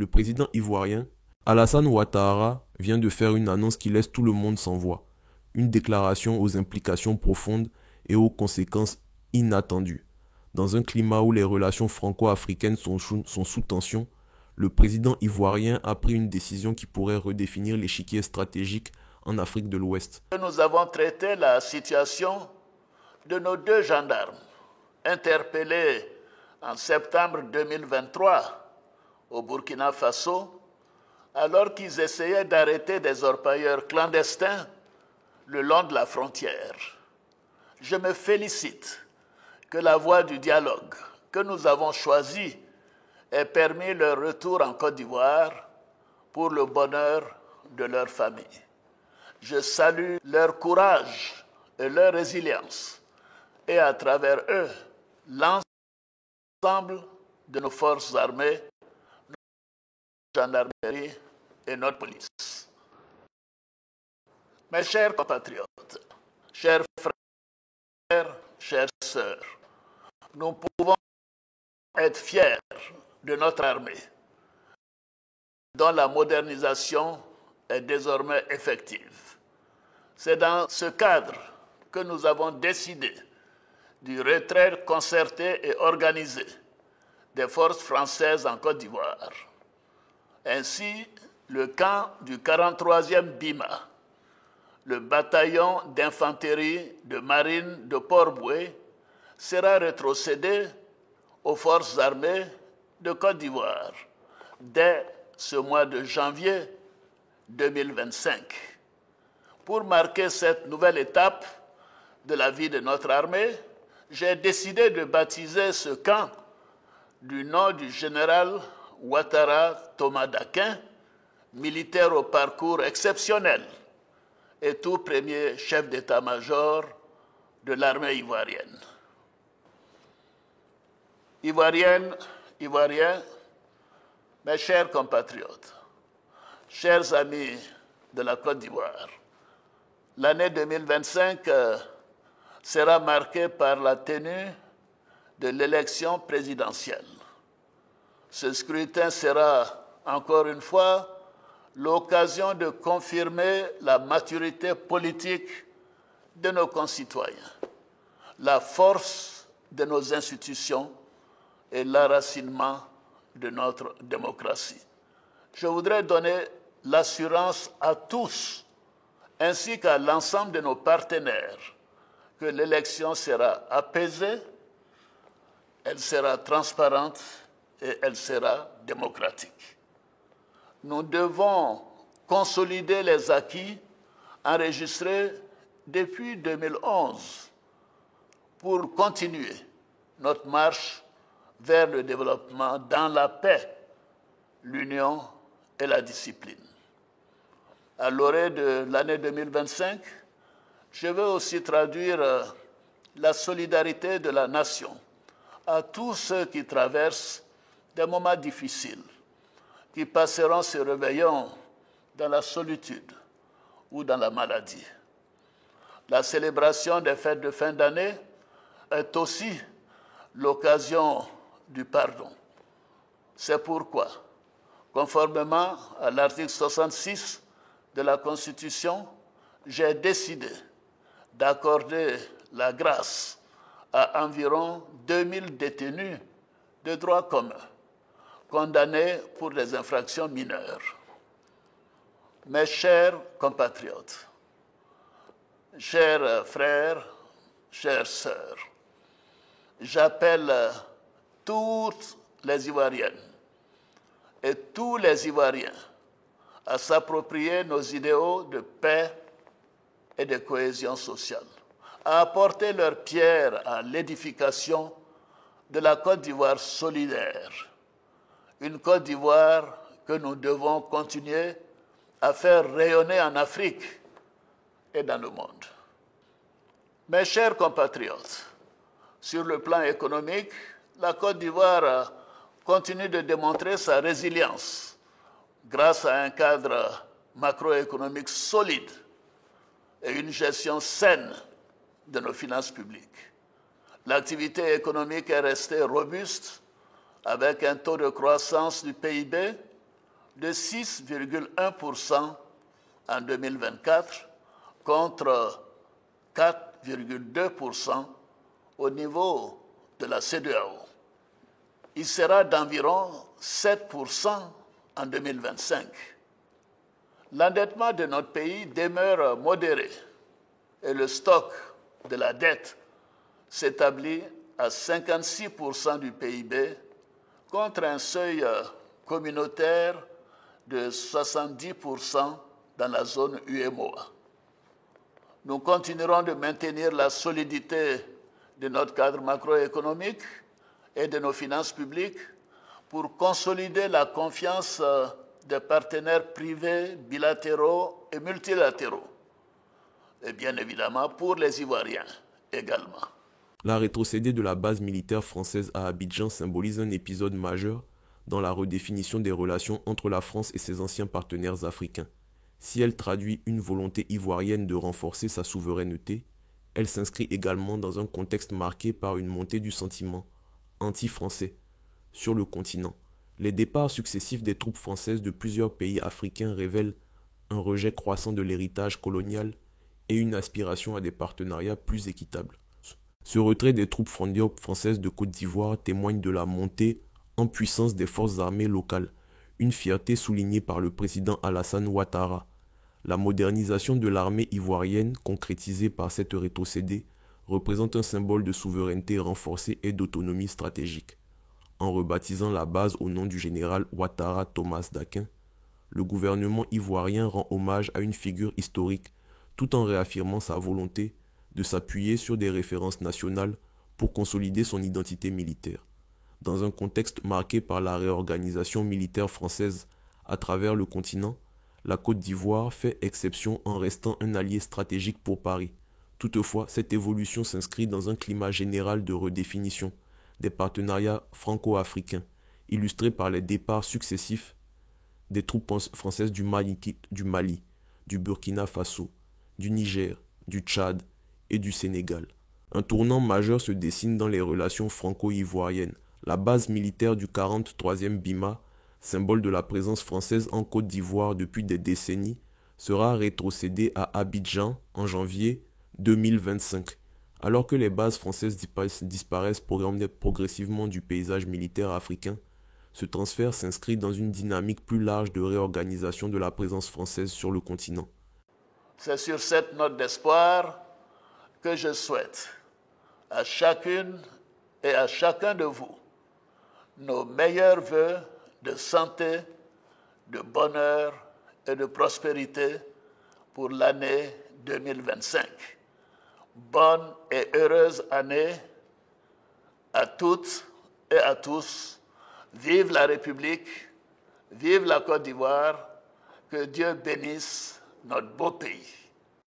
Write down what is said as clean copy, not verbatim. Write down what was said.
le président ivoirien, Alassane Ouattara, vient de faire une annonce qui laisse tout le monde sans voix. Une déclaration aux implications profondes et aux conséquences inattendues. Dans un climat où les relations franco-africaines sont sous tension, le président ivoirien a pris une décision qui pourrait redéfinir l'échiquier stratégique en Afrique de l'Ouest. Nous avons traité la situation de nos deux gendarmes, interpellés en septembre 2023 au Burkina Faso, alors qu'ils essayaient d'arrêter des orpailleurs clandestins le long de la frontière. Je me félicite que la voie du dialogue que nous avons choisie ait permis leur retour en Côte d'Ivoire pour le bonheur de leur famille. Je salue leur courage et leur résilience et à travers eux, l'ensemble de nos forces armées, notre gendarmerie et notre police. Mes chers compatriotes, chers frères, chères sœurs, nous pouvons être fiers de notre armée, dont la modernisation est désormais effective. C'est dans ce cadre que nous avons décidé du retrait concerté et organisé des forces françaises en Côte d'Ivoire. Ainsi, le camp du 43e BIMA, le bataillon d'infanterie de marine de Port-Bouët, sera rétrocédé aux forces armées de Côte d'Ivoire dès ce mois de janvier 2025. Pour marquer cette nouvelle étape de la vie de notre armée, j'ai décidé de baptiser ce camp du nom du général Ouattara Thomas Dakin, militaire au parcours exceptionnel et tout premier chef d'état-major de l'armée ivoirienne. Ivoiriennes, Ivoiriens, mes chers compatriotes, chers amis de la Côte d'Ivoire, l'année 2025 sera marquée par la tenue de l'élection présidentielle. Ce scrutin sera, encore une fois, l'occasion de confirmer la maturité politique de nos concitoyens, la force de nos institutions et l'enracinement de notre démocratie. Je voudrais donner l'assurance à tous, ainsi qu'à l'ensemble de nos partenaires, que l'élection sera apaisée, elle sera transparente et elle sera démocratique. Nous devons consolider les acquis enregistrés depuis 2011 pour continuer notre marche vers le développement dans la paix, l'union et la discipline. À l'orée de l'année 2025, je veux aussi traduire la solidarité de la nation à tous ceux qui traversent des moments difficiles, qui passeront ce réveillon dans la solitude ou dans la maladie. La célébration des fêtes de fin d'année est aussi l'occasion du pardon. C'est pourquoi, conformément à l'article 66 de la Constitution, j'ai décidé d'accorder la grâce à environ 2000 détenus de droit commun, condamnés pour des infractions mineures. Mes chers compatriotes, chers frères, chères sœurs, j'appelle toutes les Ivoiriennes et tous les Ivoiriens à s'approprier nos idéaux de paix et de cohésion sociale, à apporter leur pierre à l'édification de la Côte d'Ivoire solidaire, une Côte d'Ivoire que nous devons continuer à faire rayonner en Afrique et dans le monde. Mes chers compatriotes, sur le plan économique, la Côte d'Ivoire continue de démontrer sa résilience grâce à un cadre macroéconomique solide et une gestion saine de nos finances publiques. L'activité économique est restée robuste avec un taux de croissance du PIB de 6,1% en 2024 contre 4,2% au niveau de la CEDEAO. Il sera d'environ 7% en 2025. L'endettement de notre pays demeure modéré et le stock de la dette s'établit à 56% du PIB contre un seuil communautaire de 70% dans la zone UEMOA. Nous continuerons de maintenir la solidité de notre cadre macroéconomique et de nos finances publiques pour consolider la confiance des partenaires privés, bilatéraux et multilatéraux. Et bien évidemment pour les Ivoiriens également. La rétrocédée de la base militaire française à Abidjan symbolise un épisode majeur dans la redéfinition des relations entre la France et ses anciens partenaires africains. Si elle traduit une volonté ivoirienne de renforcer sa souveraineté, elle s'inscrit également dans un contexte marqué par une montée du sentiment anti-français sur le continent. Les départs successifs des troupes françaises de plusieurs pays africains révèlent un rejet croissant de l'héritage colonial et une aspiration à des partenariats plus équitables. Ce retrait des troupes françaises de Côte d'Ivoire témoigne de la montée en puissance des forces armées locales, une fierté soulignée par le président Alassane Ouattara. La modernisation de l'armée ivoirienne, concrétisée par cette rétrocédée, représente un symbole de souveraineté renforcée et d'autonomie stratégique. En rebaptisant la base au nom du général Ouattara Thomas Dakin, le gouvernement ivoirien rend hommage à une figure historique tout en réaffirmant sa volonté de s'appuyer sur des références nationales pour consolider son identité militaire. Dans un contexte marqué par la réorganisation militaire française à travers le continent, la Côte d'Ivoire fait exception en restant un allié stratégique pour Paris. Toutefois, cette évolution s'inscrit dans un climat général de redéfinition des partenariats franco-africains, illustré par les départs successifs des troupes françaises du Mali, du Burkina Faso, du Niger, du Tchad et du Sénégal. Un tournant majeur se dessine dans les relations franco-ivoiriennes. La base militaire du 43e BIMA, symbole de la présence française en Côte d'Ivoire depuis des décennies, sera rétrocédée à Abidjan en janvier 2025. Alors que les bases françaises disparaissent progressivement du paysage militaire africain, ce transfert s'inscrit dans une dynamique plus large de réorganisation de la présence française sur le continent. C'est sur cette note d'espoir que je souhaite à chacune et à chacun de vous nos meilleurs vœux de santé, de bonheur et de prospérité pour l'année 2025. Bonne et heureuse année à toutes et à tous. Vive la République, vive la Côte d'Ivoire, que Dieu bénisse notre beau pays.